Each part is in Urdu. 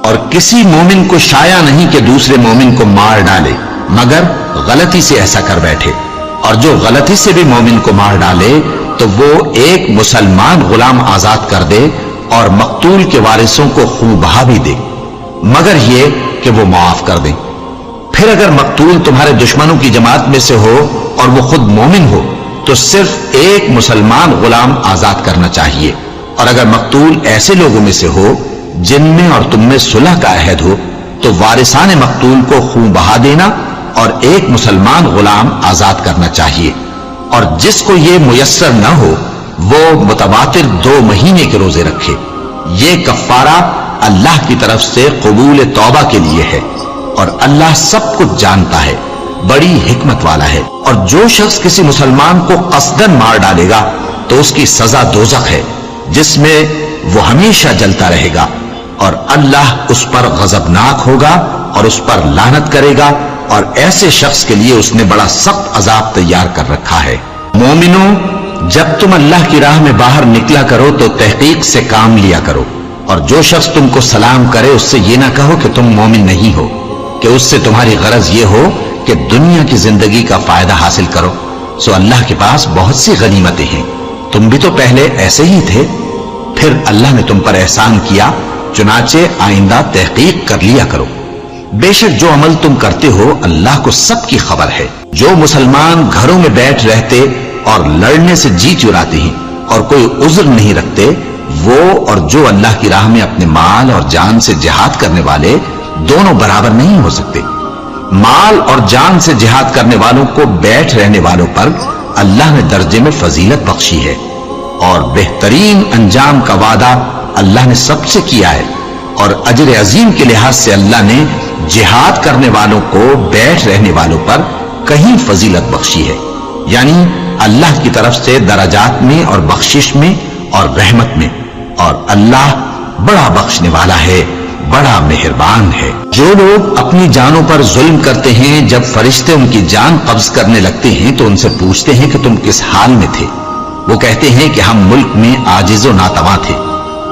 اور کسی مومن کو شایع نہیں کہ دوسرے مومن کو مار ڈالے مگر غلطی سے ایسا کر بیٹھے، اور جو غلطی سے بھی مومن کو مار ڈالے تو وہ ایک مسلمان غلام آزاد کر دے اور مقتول کے وارثوں کو خون بہا بھی دے، مگر یہ کہ وہ معاف کر دیں۔ پھر اگر مقتول تمہارے دشمنوں کی جماعت میں سے ہو اور وہ خود مومن ہو تو صرف ایک مسلمان غلام آزاد کرنا چاہیے، اور اگر مقتول ایسے لوگوں میں سے ہو جن میں اور تم میں صلح کا عہد ہو تو وارثان مقتول کو خون بہا دینا اور ایک مسلمان غلام آزاد کرنا چاہیے، اور جس کو یہ میسر نہ ہو وہ متواتر 2 مہینے کے روزے رکھے۔ یہ کفارہ اللہ کی طرف سے قبول توبہ کے لیے ہے، اور اللہ سب کچھ جانتا ہے، بڑی حکمت والا ہے۔ اور جو شخص کسی مسلمان کو قصدن مار ڈالے گا تو اس کی سزا دوزخ ہے، جس میں وہ ہمیشہ جلتا رہے گا، اور اللہ اس پر غضبناک ہوگا اور اس پر لعنت کرے گا، اور ایسے شخص کے لیے اس نے بڑا سخت عذاب تیار کر رکھا ہے۔ مومنوں، جب تم اللہ کی راہ میں باہر نکلا کرو تو تحقیق سے کام لیا کرو، اور جو شخص تم کو سلام کرے اس سے یہ نہ کہو کہ تم مومن نہیں ہو، کہ اس سے تمہاری غرض یہ ہو کہ دنیا کی زندگی کا فائدہ حاصل کرو، سو اللہ کے پاس بہت سی غنیمتیں ہیں، تم بھی تو پہلے ایسے ہی تھے، پھر اللہ نے تم پر احسان کیا، چنانچہ آئندہ تحقیق کر لیا کرو۔ بے شک جو عمل تم کرتے ہو اللہ کو سب کی خبر ہے۔ جو مسلمان گھروں میں بیٹھ رہتے اور لڑنے سے جی چراتے ہیں اور کوئی عذر نہیں رکھتے، وہ اور جو اللہ کی راہ میں اپنے مال اور جان سے جہاد کرنے والے دونوں برابر نہیں ہو سکتے۔ مال اور جان سے جہاد کرنے والوں کو بیٹھ رہنے والوں پر اللہ نے درجے میں فضیلت بخشی ہے، اور بہترین انجام کا وعدہ اللہ نے سب سے کیا ہے، اور اجر عظیم کے لحاظ سے اللہ نے جہاد کرنے والوں کو بیٹھ رہنے والوں پر کہیں فضیلت بخشی ہے، یعنی اللہ کی طرف سے درجات میں اور بخشش میں اور رحمت میں، اور اللہ بڑا بخشنے والا ہے، بڑا مہربان ہے۔ جو لوگ اپنی جانوں پر ظلم کرتے ہیں، جب فرشتے ان کی جان قبض کرنے لگتے ہیں تو ان سے پوچھتے ہیں کہ تم کس حال میں تھے؟ وہ کہتے ہیں کہ ہم ملک میں عاجز و ناتواں تھے۔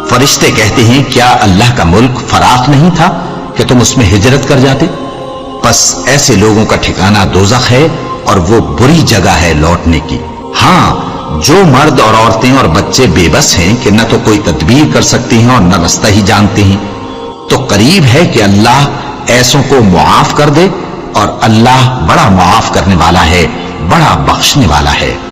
فرشتے کہتے ہیں کیا اللہ کا ملک فراخ نہیں تھا کہ تم اس میں ہجرت کر جاتے؟ بس ایسے لوگوں کا ٹھکانہ دوزخ ہے، اور وہ بری جگہ ہے لوٹنے کی۔ ہاں، جو مرد اور عورتیں اور بچے بے بس ہیں کہ نہ تو کوئی تدبیر کر سکتے ہیں اور نہ رستہ ہی جانتے ہیں، تو قریب ہے کہ اللہ ایسوں کو معاف کر دے، اور اللہ بڑا معاف کرنے والا ہے، بڑا بخشنے والا ہے۔